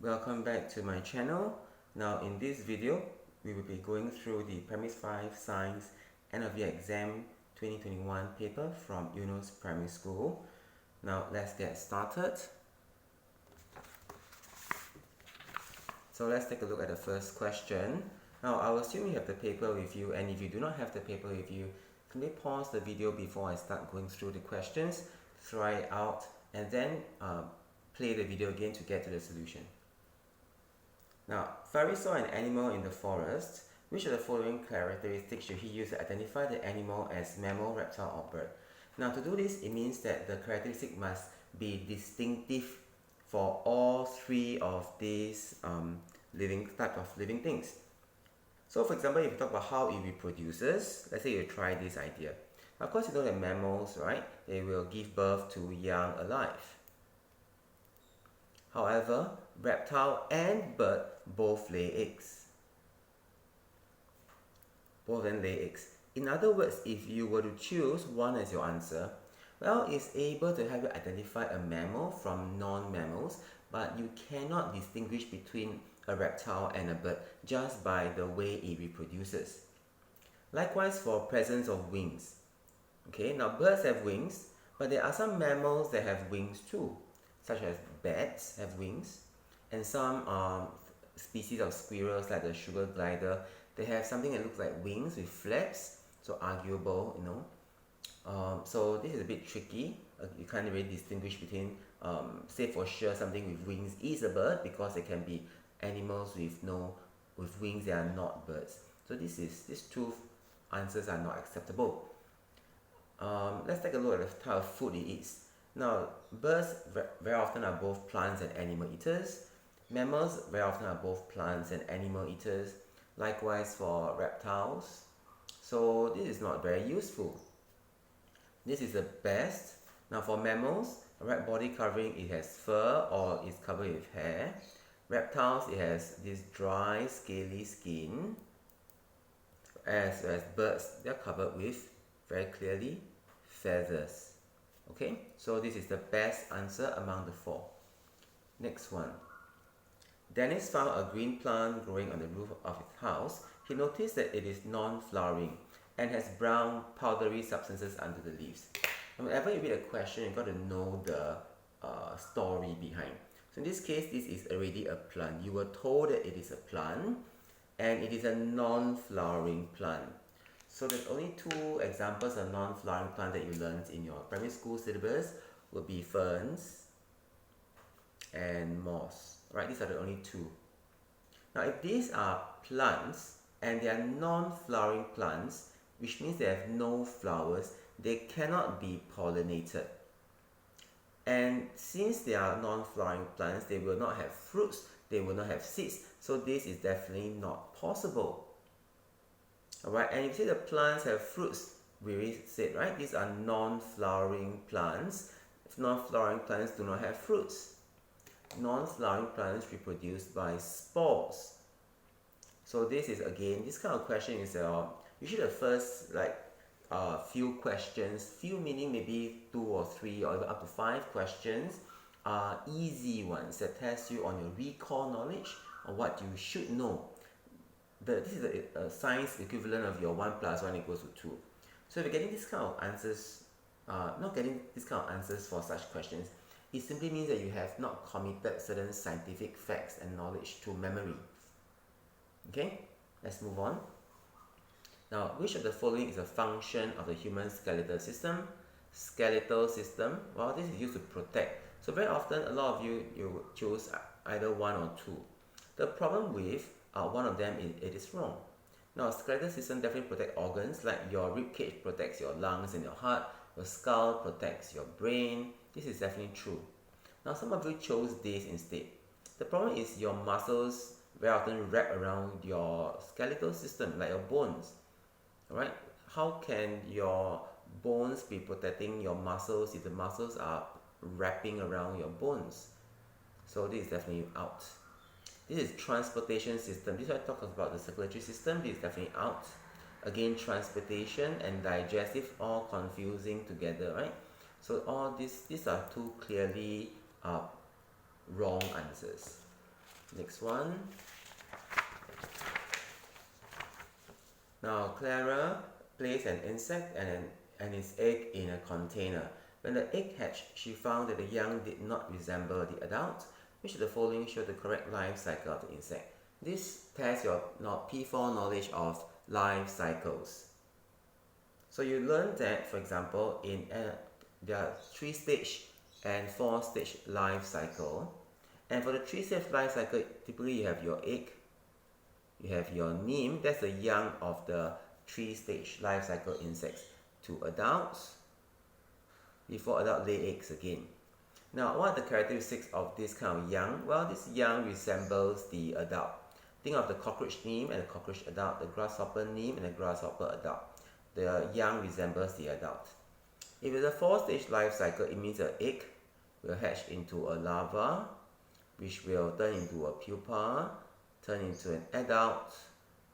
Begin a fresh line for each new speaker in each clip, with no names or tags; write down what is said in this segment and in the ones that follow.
Welcome back to my channel. Now in this video, we will be going through the Primary 5 Science End of Year Exam 2021 paper from Eunos Primary School. Now let's get started. So let's take a look at the first question. Now I will assume you have the paper with you, and if you do not have the paper with you, simply pause the video before I start going through the questions, try it out, and then play the video again to get to the solution. Now, Fairy saw an animal in the forest. Which of the following characteristics should he use to identify the animal as mammal, reptile, or bird? Now, to do this, it means that the characteristic must be distinctive for all three of these type of living things. So, for example, if you talk about how it reproduces, let's say you try this idea. Of course, you know that mammals, right? They will give birth to young alive. However, reptile and bird both lay eggs. Both of them lay eggs. In other words, if you were to choose one as your answer, well, it's able to help you identify a mammal from non-mammals, but you cannot distinguish between a reptile and a bird just by the way it reproduces. Likewise for presence of wings. Okay, now birds have wings, but there are some mammals that have wings too, such as bats have wings, and some species of squirrels like the sugar glider, they have something that looks like wings with flaps, so arguable, you know. So this is a bit tricky. You can't really distinguish between, say for sure something with wings is a bird, because there can be animals with wings that are not birds. So these two answers are not acceptable. Let's take a look at the type of food it eats. Now, birds very often are both plants and animal eaters. Mammals very often are both plants and animal eaters. Likewise for reptiles. So this is not very useful. This is the best. Now for mammals, right body covering, it has fur or is covered with hair. Reptiles, it has this dry, scaly skin. As birds, they're covered with, very clearly, feathers. Okay, so this is the best answer among the four. Next one. Dennis found a green plant growing on the roof of his house. He noticed that it is non-flowering and has brown, powdery substances under the leaves. And whenever you read a question, you've got to know the story behind. So in this case, this is already a plant. You were told that it is a plant, and it is a non-flowering plant. So there's only two examples of non-flowering plant that you learned in your primary school syllabus would be ferns and moss. Right, these are the only two. Now if these are plants and they are non-flowering plants, which means they have no flowers, they cannot be pollinated. And since they are non-flowering plants, they will not have fruits, they will not have seeds. So this is definitely not possible. Alright, and if you say the plants have fruits, we already said, right, these are non-flowering plants. If non-flowering plants do not have fruits. Non-flowering plants reproduce by spores. So this is, again, this kind of question is usually the first few questions, few meaning maybe 2 or 3 or even up to 5 questions, are easy ones that test you on your recall knowledge or what you should know. This is a science equivalent of your 1 + 1 = 2. So if you're getting this kind of answers, not getting this kind of answers for such questions, it simply means that you have not committed certain scientific facts and knowledge to memory. Okay, let's move on. Now, which of the following is a function of the human skeletal system? Skeletal system, well, this is used to protect. So very often, a lot of you choose either 1 or 2. The problem with one of them is it is wrong. Now, skeletal system definitely protects organs, like your rib cage protects your lungs and your heart, your skull protects your brain. This is definitely true. Now, some of you chose this instead. The problem is your muscles very often wrap around your skeletal system, like your bones. Alright? How can your bones be protecting your muscles if the muscles are wrapping around your bones? So this is definitely out. This is transportation system. This is what I talk about the circulatory system. This is definitely out. Again, transportation and digestive, all confusing together, right? So all these are two clearly wrong answers. Next one. Now Clara placed an insect and its egg in a container. When the egg hatched, she found that the young did not resemble the adult. Which of the following show the correct life cycle of the insect? This tests your P4 knowledge of life cycles. So you learn that, for example, in there are 3-stage and 4-stage life cycle. And for the 3-stage life cycle, typically you have your egg, you have your nymph, that's the young of the 3-stage life cycle insects, to adults, before adult lay eggs again. Now, what are the characteristics of this kind of young? Well, this young resembles the adult. Think of the cockroach nymph and the cockroach adult, the grasshopper nymph and the grasshopper adult. The young resembles the adult. If it's a 4-stage life cycle, it means the egg will hatch into a larva, which will turn into a pupa, turn into an adult,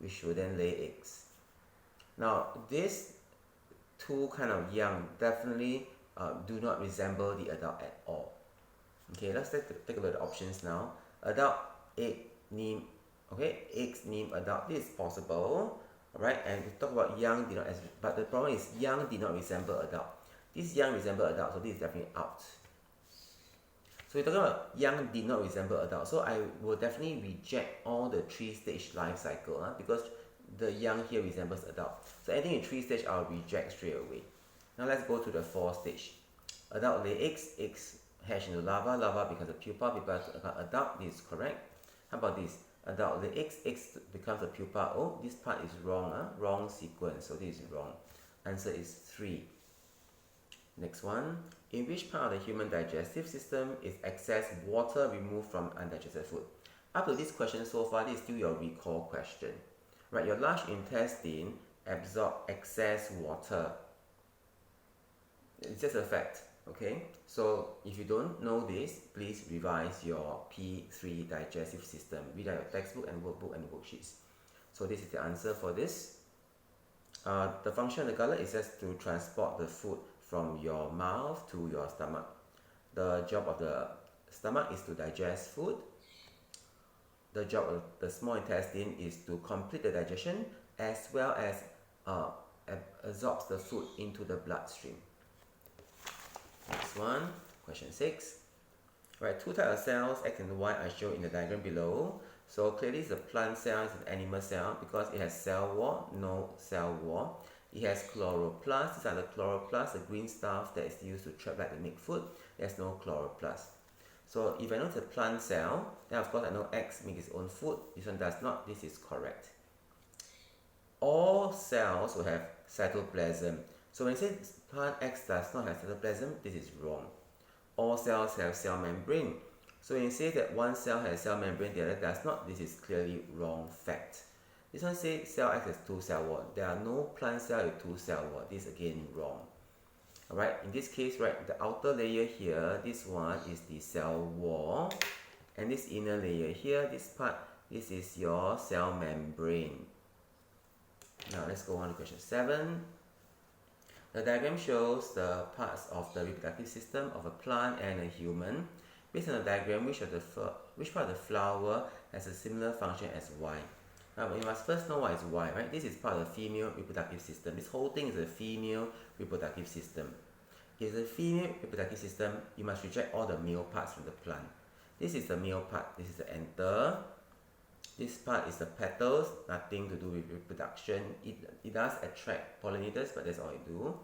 which will then lay eggs. Now, these two kind of young definitely do not resemble the adult at all. Okay, let's take a look at the options now. Adult, egg, nymph. Okay, eggs, nymph, adult. This is possible. Alright, and we talk about young did not, but the problem is young did not resemble adult. This young resemble adult, so this is definitely out. So we're talking about young did not resemble adult. So I will definitely reject all the 3-stage life cycle because the young here resembles adult. So anything in 3-stage, I'll reject straight away. Now let's go to the 4-stage. Adult lay eggs, eggs hatch into larva, larva becomes a pupa, pupa becomes adult. This is correct. How about this? Adult lay eggs, eggs becomes a pupa. Oh, this part is wrong. Wrong sequence. So this is wrong. Answer is 3. Next one. In which part of the human digestive system is excess water removed from undigested food? Up to this question so far, this is still your recall question. Right, your large intestine absorbs excess water. It's just a fact. Okay, so if you don't know this, please revise your P3 digestive system. Read out your textbook and workbook and worksheets. So this is the answer for this. The function of the gullet is just to transport the food from your mouth to your stomach. The job of the stomach is to digest food. The job of the small intestine is to complete the digestion as well as absorbs the food into the bloodstream. Next one, question 6. Right, 2 types of cells, X and Y, are shown in the diagram below. So clearly it's a plant cell, it's an animal cell because it has cell wall, no cell wall. It has chloroplasts. These are the chloroplasts, the green stuff that is used to trap light to make food. There's no chloroplast. So if I know it's a plant cell, then of course I know X makes its own food. This one does not. This is correct. All cells will have cytoplasm. So when you say plant X does not have cytoplasm, this is wrong. All cells have cell membrane. So when you say that one cell has cell membrane, the other does not, this is clearly wrong fact. This one says cell X has 2 cell wall. There are no plant cells with 2 cell wall. This is again wrong. Alright, in this case, right, the outer layer here, this one is the cell wall. And this inner layer here, this part, this is your cell membrane. Now let's go on to question 7. The diagram shows the parts of the reproductive system of a plant and a human. Based on the diagram, which part of the flower has a similar function as Y? Now, you must first know what is Y, right? This is part of the female reproductive system. This whole thing is a female reproductive system. If it's a female reproductive system, you must reject all the male parts from the plant. This is the male part. This is the anther. This part is the petals, nothing to do with reproduction. It does attract pollinators, but that's all it do.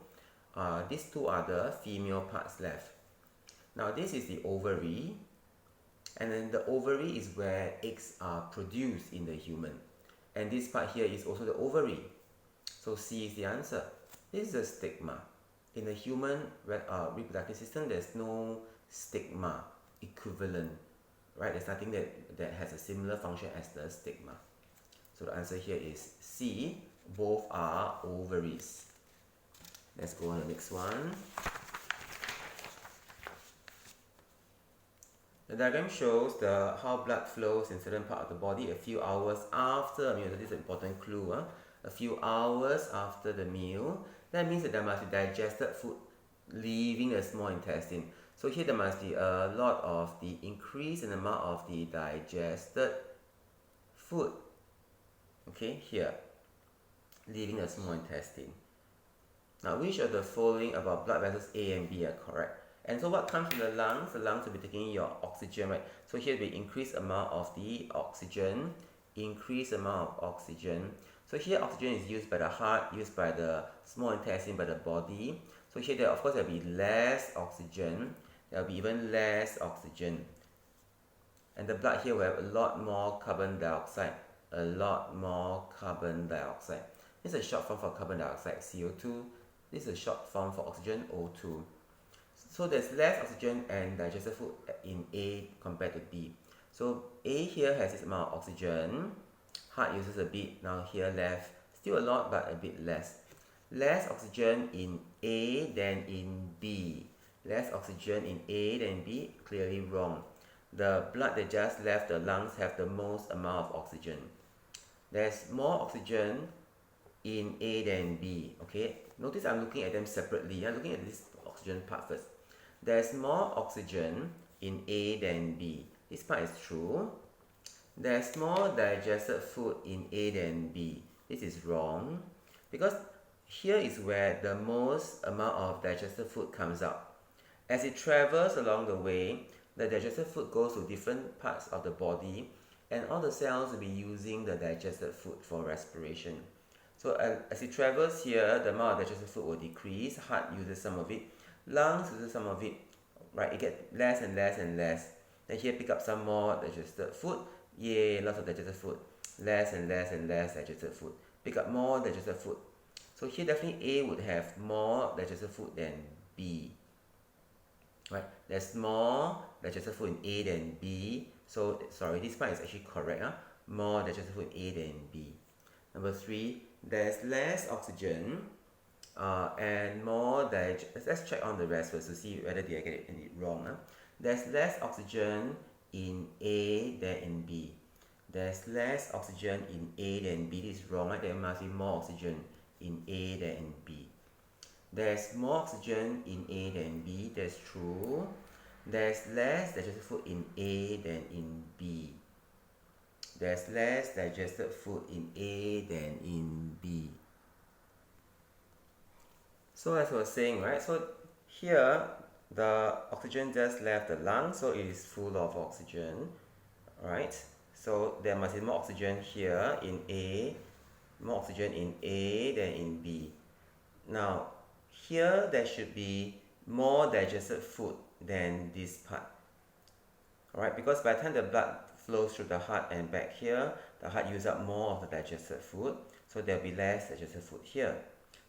These two are the female parts left. Now this is the ovary, and then the ovary is where eggs are produced in the human. And this part here is also the ovary. So C is the answer. This is the stigma. In the human reproductive system, there's no stigma equivalent. Right, there's nothing that has a similar function as the stigma. So the answer here is C. Both are ovaries. Let's go on to the next one. The diagram shows how blood flows in certain part of the body a few hours after a meal. So this is an important clue. A few hours after the meal. That means that there must be digested food leaving the small intestine. So here there must be a lot of the increase in the amount of the digested food. Okay, here, leaving the small intestine. Now, which of the following about blood vessels A and B are correct? And so what comes from the lungs? The lungs will be taking your oxygen, right? So here will be increased amount of the oxygen, increased amount of oxygen. So here oxygen is used by the heart, used by the small intestine, by the body. So here there, of course, there will be less oxygen. There will be even less oxygen. And the blood here will have a lot more carbon dioxide. A lot more carbon dioxide. This is a short form for carbon dioxide, CO2. This is a short form for oxygen, O2. So there's less oxygen and digested food in A compared to B. So A here has this amount of oxygen. Heart uses a bit. Now here left, still a lot but a bit less. Less oxygen in A than in B. Less oxygen in A than B, clearly wrong. The blood that just left the lungs have the most amount of oxygen. There's more oxygen in A than B. Okay, notice I'm looking at them separately. I'm looking at this oxygen part first. There's more oxygen in A than B. This part is true. There's more digested food in A than B. This is wrong, because here is where the most amount of digested food comes out. As it travels along the way, the digested food goes to different parts of the body, and all the cells will be using the digested food for respiration. So as it travels here, the amount of digested food will decrease. Heart uses some of it, lungs uses some of it, right? It gets less and less and less. Then here pick up some more digested food. Yay, lots of digested food. Less and less and less digested food. Pick up more digested food. So here definitely A would have more digested food than B. Right? There's more digested food in A than B. So sorry, this part is actually correct. More digested food in A than B. Number 3, there's less oxygen and more let's check on the rest first to see whether did I get it wrong. There's less oxygen in A than in B. There's less oxygen in A than B. This is wrong, right? There must be more oxygen in A than in B. There's more oxygen in A than B. That's true. There's less digested food in A than in B. There's less digested food in A than in B. So as I was saying, right? So here the oxygen just left the lung, so it is full of oxygen, right? So there must be more oxygen here in A, more oxygen in A than in B. Now here there should be more digested food than this part. Alright, because by the time the blood flows through the heart and back here, the heart uses up more of the digested food, so there will be less digested food here.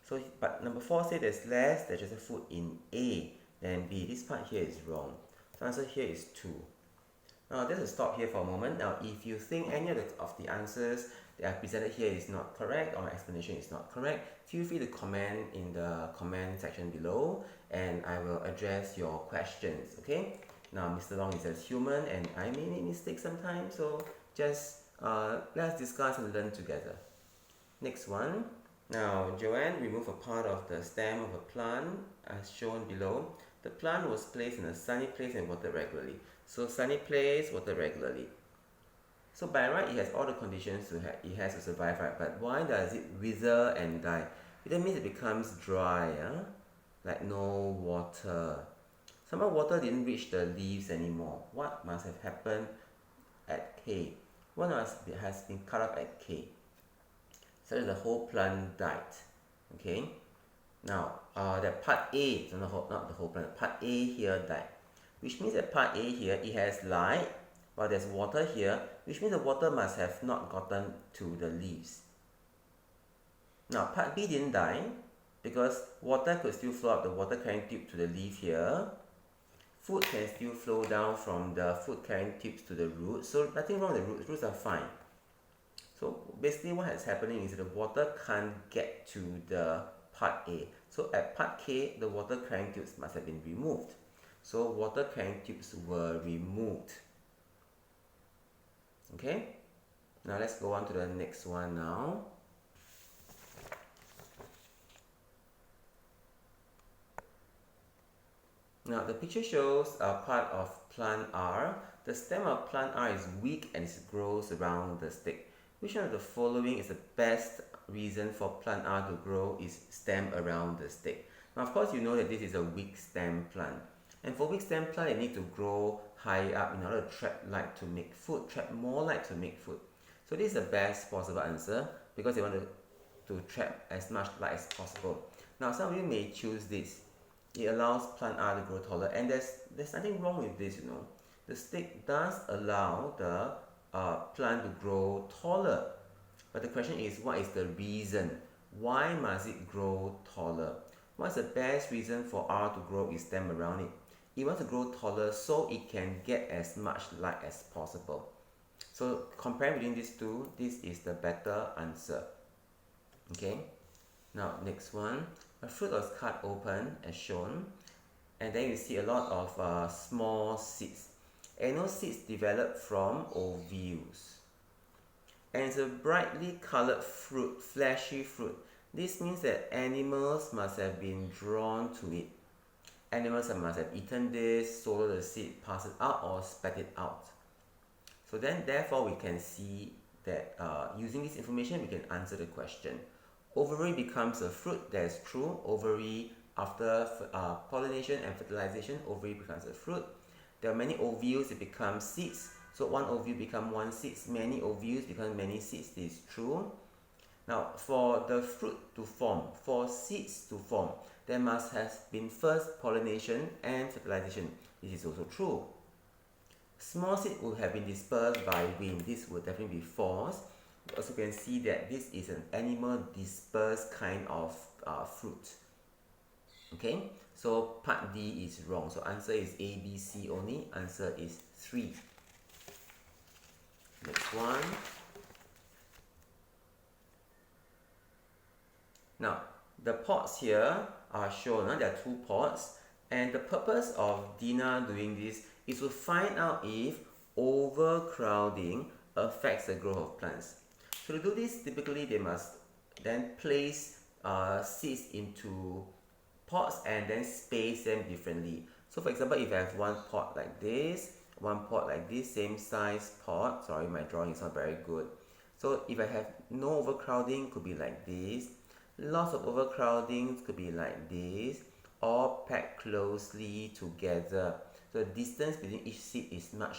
So, but number 4 says there's less digested food in A than B. This part here is wrong. So answer here is 2. Now let's stop here for a moment. Now if you think any of the answers that are presented here is not correct or my explanation is not correct, feel free to comment in the comment section below and I will address your questions. Okay? Now Mr. Long is as human and I may make mistakes sometimes, so just let's discuss and learn together. Next one. Now Joanne removed a part of the stem of a plant as shown below. The plant was placed in a sunny place and watered regularly. So sunny place, watered regularly. So by right, it has all the conditions it has to survive, right? But why does it wither and die? That means it becomes dry, like no water. Somehow water didn't reach the leaves anymore. What must have happened at K? What has been cut off at K? So that the whole plant died. Okay. Now that part A, so not the whole plant. Part A here died, which means that part A here it has light, but there's water here, which means the water must have not gotten to the leaves. Now part B didn't die because water could still flow up the water carrying tube to the leaf here. Food can still flow down from the food carrying tubes to the roots, so nothing wrong with the roots. Roots are fine. So basically what is happening is the water can't get to the part A. So at part K, the water carrying tubes must have been removed. So water carrying tubes were removed. Okay? Now let's go on to the next one now. Now the picture shows a part of plant R. The stem of plant R is weak and it grows around the stick. Which one of the following is the best reason for plant R to grow is stem around the stick? Now of course you know that this is a weak stem plant. And for weak stem plant, they need to grow high up in order to trap light to make food, trap more light to make food. So this is the best possible answer because they want to trap as much light as possible. Now some of you may choose this. It allows plant R to grow taller, and there's nothing wrong with this, you know. The stick does allow the plant to grow taller, but the question is, what is the reason? Why must it grow taller? What's the best reason for R to grow its stem around it? It wants to grow taller so it can get as much light as possible. So comparing between these two, this is the better answer. Okay, now next one. A fruit was cut open as shown, and then you see a lot of small seeds. And those seeds develop from ovules. And it's a brightly colored fruit, fleshy fruit. This means that animals must have been drawn to it. Animals must have eaten this, swallowed the seed, passed it out, or spat it out. So then, therefore, we can see that using this information, we can answer the question. Ovary becomes a fruit. That is true. Ovary, after pollination and fertilization, ovary becomes a fruit. There are many ovules, it becomes seeds. So one ovule becomes one seed. Many ovules become many seeds. This is true. Now, for the fruit to form, for seeds to form, there must have been first pollination and fertilization. This is also true. Small seed would have been dispersed by wind. This would definitely be false. You also can see that this is an animal dispersed kind of fruit. Okay, so part D is wrong. So answer is A, B, C only. Answer is 3. Next one. Now, the pots here are shown. There are 2 pots. And the purpose of Dina doing this is to find out if overcrowding affects the growth of plants. So to do this, typically they must then place seeds into pots and then space them differently. So for example, if I have one pot like this, one pot like this, same size pot. Sorry, my drawing is not very good. So if I have no overcrowding, could be like this. Lots of overcrowding could be like this, all packed closely together. So the distance between each seed is much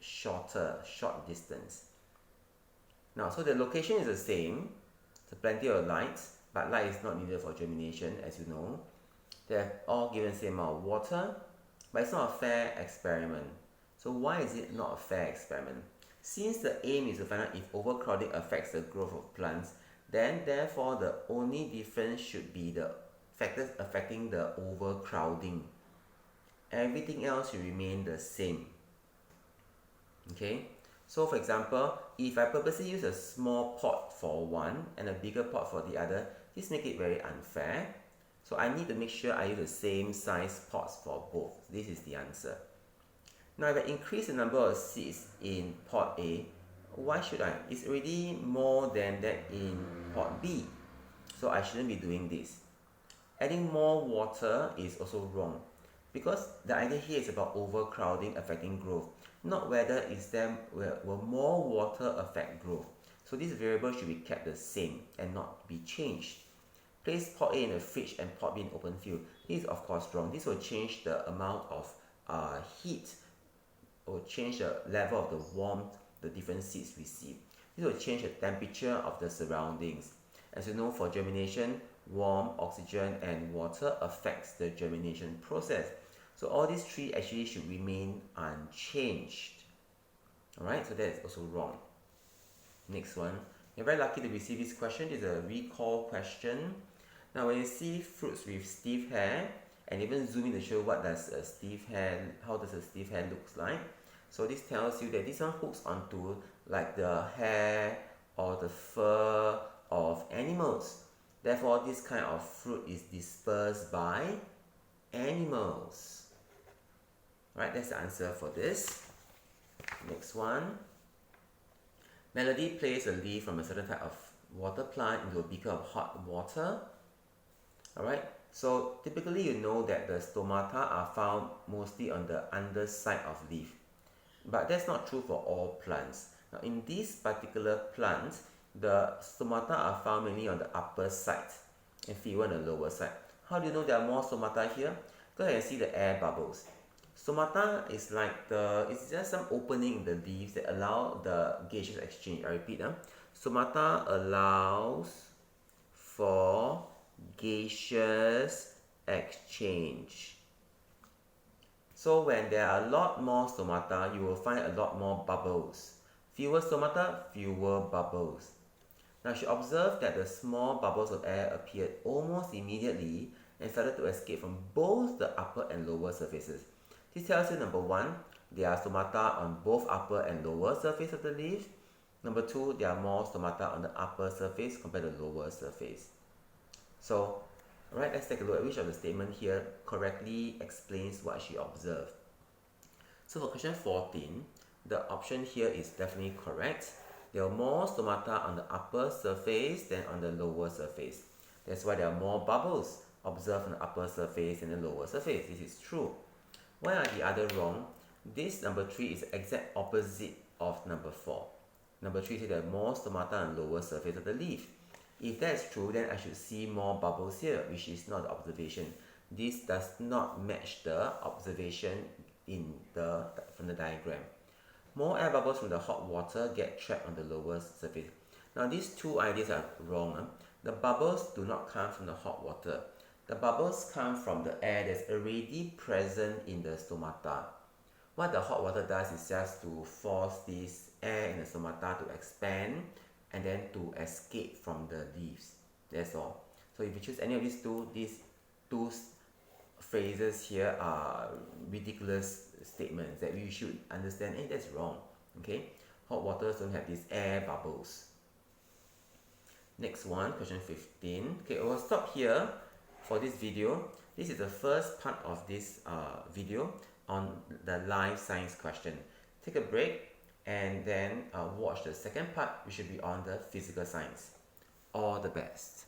shorter, short distance. Now, so the location is the same, so plenty of light, but light is not needed for germination, as you know. They're all given the same amount of water, but it's not a fair experiment. So why is it not a fair experiment? Since the aim is to find out if overcrowding affects the growth of plants, then therefore the only difference should be the factors affecting the overcrowding. Everything else should remain the same. Okay? So for example, if I purposely use a small pot for one and a bigger pot for the other, this makes it very unfair. So I need to make sure I use the same size pots for both. This is the answer. Now if I increase the number of seeds in pot A, why should I? It's already more than that in pot B. So I shouldn't be doing this. Adding more water is also wrong, because the idea here is about overcrowding affecting growth, not whether will more water affect growth. So this variable should be kept the same and not be changed. Place pot A in the fridge and pot B in open field. This is of course wrong. This will change the amount of heat, or change the level of the warmth the different seeds receive. This will change the temperature of the surroundings. As you know, for germination, warmth, oxygen, and water affects the germination process. So all these 3 actually should remain unchanged. Alright, so that is also wrong. Next one. You're very lucky to receive this question. It's a recall question. Now when you see fruits with stiff hair, and even zoom in to show what does a stiff hair, how does a stiff hair looks like. So this tells you that this one hooks onto like the hair or the fur of animals. Therefore, this kind of fruit is dispersed by animals. Right, that's the answer for this. Next one. Melody placed a leaf from a certain type of water plant into a beaker of hot water. Alright, So typically you know that the stomata are found mostly on the underside of leaf. But that's not true for all plants. Now in this particular plant, the stomata are found mainly on the upper side and fewer on the lower side. How do you know there are more stomata here? Go ahead and see the air bubbles. Stomata is like it's just some opening in the leaves that allow the gaseous exchange. I repeat, stomata allows for gaseous exchange. So when there are a lot more stomata, you will find a lot more bubbles. Fewer stomata, fewer bubbles. Now you should observe that the small bubbles of air appeared almost immediately and started to escape from both the upper and lower surfaces. This tells you, number one, there are stomata on both upper and lower surface of the leaf. Number two, there are more stomata on the upper surface compared to the lower surface. So, alright, let's take a look at which of the statement here correctly explains what she observed. So for question 14, the option here is definitely correct. There are more stomata on the upper surface than on the lower surface. That's why there are more bubbles observed on the upper surface than the lower surface. This is true. Why are the other wrong? This number 3 is the exact opposite of number 4. Number 3 says there are more stomata on the lower surface of the leaf. If that's true, then I should see more bubbles here, which is not the observation. This does not match the observation from the diagram. More air bubbles from the hot water get trapped on the lower surface. Now these two ideas are wrong. The bubbles do not come from the hot water. The bubbles come from the air that's already present in the stomata. What the hot water does is just to force this air in the stomata to expand and then to escape from the leaves. That's all. So if you choose any of these two phrases here are ridiculous statements that we should understand. Hey, that's wrong. Okay, hot waters don't have these air bubbles. Next one, question 15. Okay, I will stop here for this video. This is the first part of this video on the life science question. Take a break and then watch the second part, which should be on the physical science. All the best.